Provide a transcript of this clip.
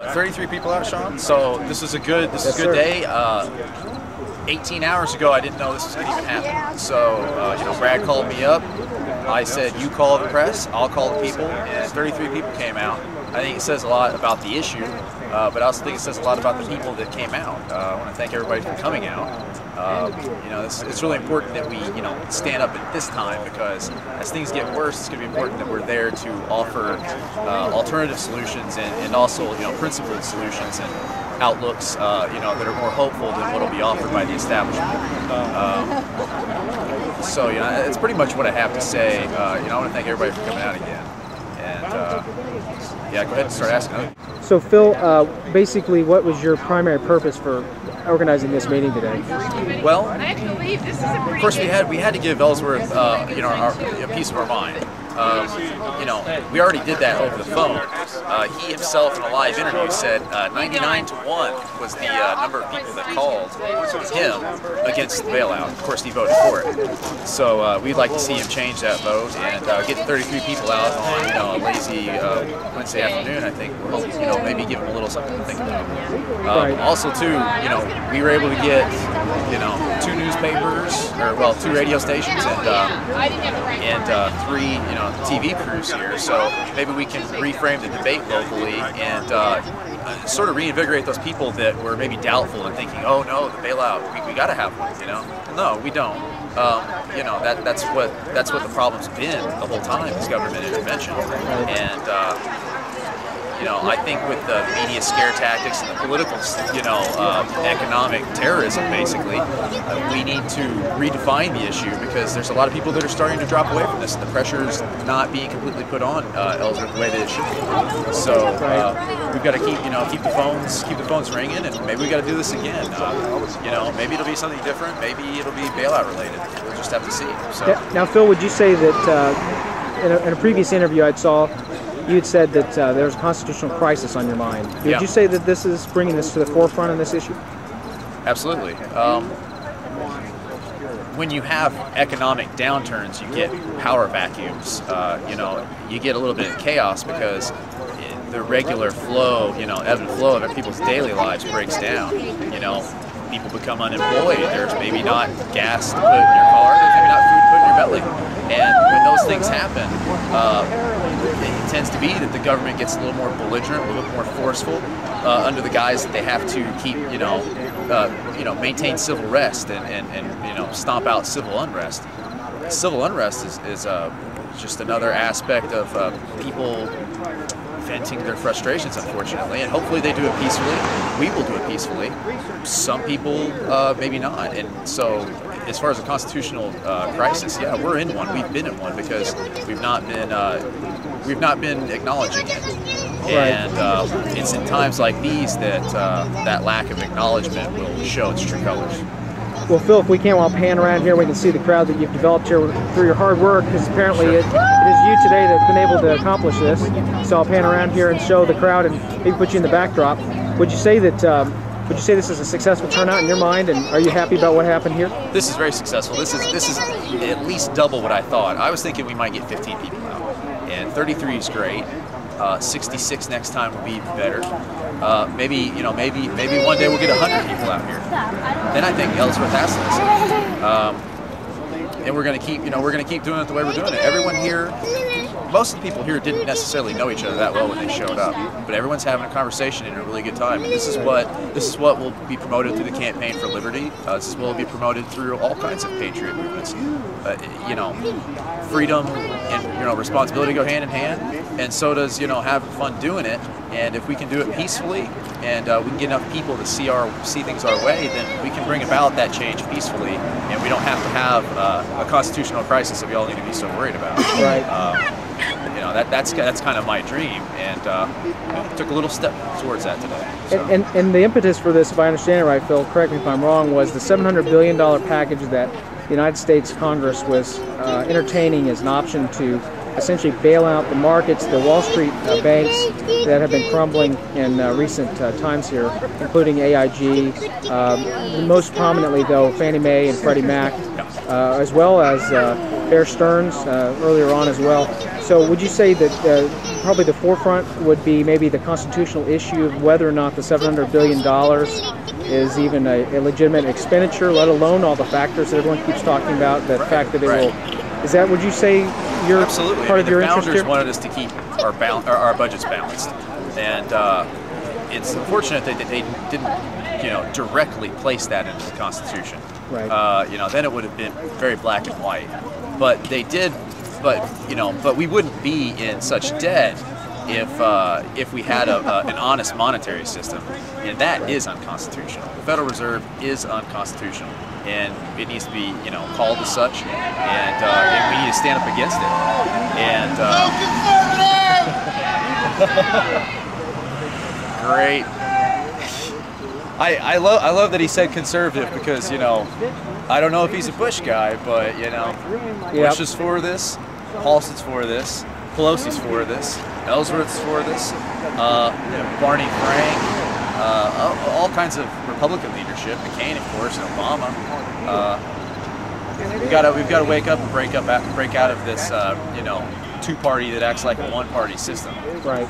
33 people out, Sean. So this is a good day. 18 hours ago, I didn't know this was going to even happen. So Brad called me up. I said, "You call the press, I'll call the people," and 33 people came out. I think it says a lot about the issue, but I also think it says a lot about the people that came out. I want to thank everybody for coming out. It's really important that we, stand up at this time, because as things get worse, it's going to be important that we're there to offer alternative solutions and also, principled solutions and outlooks, that are more hopeful than what will be offered by the establishment. So, it's pretty much what I have to say. I want to thank everybody for coming out again. And yeah, go ahead and start asking. So, Phil, basically, what was your primary purpose for organizing this meeting today? Well, of course, we had to give Ellsworth, a piece of our mind. We already did that over the phone. He himself in a live interview said 99-1 was the number of people that called him against the bailout. Of course, he voted for it. So we'd like to see him change that vote and get 33 people out on a lazy Wednesday afternoon. I think will maybe give him a little something to think about. Also, too, we were able to get 2 newspapers, or two radio stations, and 3 TV crews here, so maybe we can reframe the debate locally and sort of reinvigorate those people that were maybe doubtful and thinking, "Oh no, the bailout, we got to have one." No, we don't. That's what the problem's been the whole time, is government intervention. And I think with the media scare tactics and the political, economic terrorism, basically, we need to redefine the issue, because there's a lot of people that are starting to drop away from this, and the pressure is not being completely put on Ellsworth the way that it should be. So we've got to keep the phones ringing, and maybe we got to do this again. Maybe it'll be something different. Maybe it'll be bailout related. We'll just have to see. So now, Phil, would you say that in a previous interview I saw, you had said that there's a constitutional crisis on your mind. Would you say that this is bringing this to the forefront on this issue? Absolutely. When you have economic downturns, you get power vacuums. You get a little bit of chaos because the regular flow, ebb and flow of people's daily lives breaks down. People become unemployed. There's maybe not gas to put in your car. There's maybe not food to put in your belly. And when those things happen, it tends to be that the government gets a little more belligerent, a little bit more forceful, under the guise that they have to keep, maintain civil rest and stomp out civil unrest. Civil unrest is just another aspect of people venting their frustrations, unfortunately, and hopefully they do it peacefully. We will do it peacefully. Some people maybe not. And so, as far as a constitutional crisis, yeah, we're in one. We've been in one because we've not been acknowledging it. And it's in times like these that that lack of acknowledgement will show its true colors. Well, Phil, if we can, while pan around here, we can see the crowd that you've developed here through your hard work, because apparently it is you today that's been able to accomplish this. So I'll pan around here and show the crowd and maybe put you in the backdrop. Would you say that? Would you say this is a successful turnout in your mind, and are you happy about what happened here? This is very successful. This is at least double what I thought. I was thinking we might get 15 people out, and 33 is great. 66 next time will be even better. Maybe one day we'll get 100 people out here. Then I think Ellsworth has to listen. And we're going to keep doing it the way we're doing it. Everyone here, most of the people here didn't necessarily know each other that well when they showed up, but everyone's having a conversation and a really good time. And this is what will be promoted through the Campaign for Liberty. This is what will be promoted through all kinds of patriot movements. Freedom and responsibility go hand in hand, and so does having fun doing it. And if we can do it peacefully, and we can get enough people to see things our way, then we can bring about that change peacefully, and we don't have to have a constitutional crisis that we all need to be so worried about. Right. That's kind of my dream, and took a little step towards that today. So. And the impetus for this, if I understand it right, Phil, correct me if I'm wrong, was the $700 billion package that the United States Congress was entertaining as an option to essentially bail out the markets, the Wall Street banks that have been crumbling in recent times here, including AIG, most prominently though Fannie Mae and Freddie Mac, as well as Bear Stearns earlier on as well. So would you say that probably the forefront would be maybe the constitutional issue of whether or not the $700 billion is even a legitimate expenditure, let alone all the factors that everyone keeps talking about, the fact that it will, is that, would you say, your Absolutely. part of your interest here? The here? founders wanted us to keep our budgets balanced, and it's unfortunate that they didn't, directly place that into the Constitution. Right. Then it would have been very black and white. But they did. But we wouldn't be in such debt if we had an honest monetary system, and that is unconstitutional. The Federal Reserve is unconstitutional, and it needs to be called as such, and we need to stand up against it. And great. I love that he said conservative, because I don't know if he's a Bush guy, but Bush is for this, Paulson's for this, Pelosi's for this, Ellsworth's for this, Barney Frank, all kinds of Republican leadership, McCain, of course, and Obama. We've got to wake up and break out of this two-party that acts like a one-party system. Right.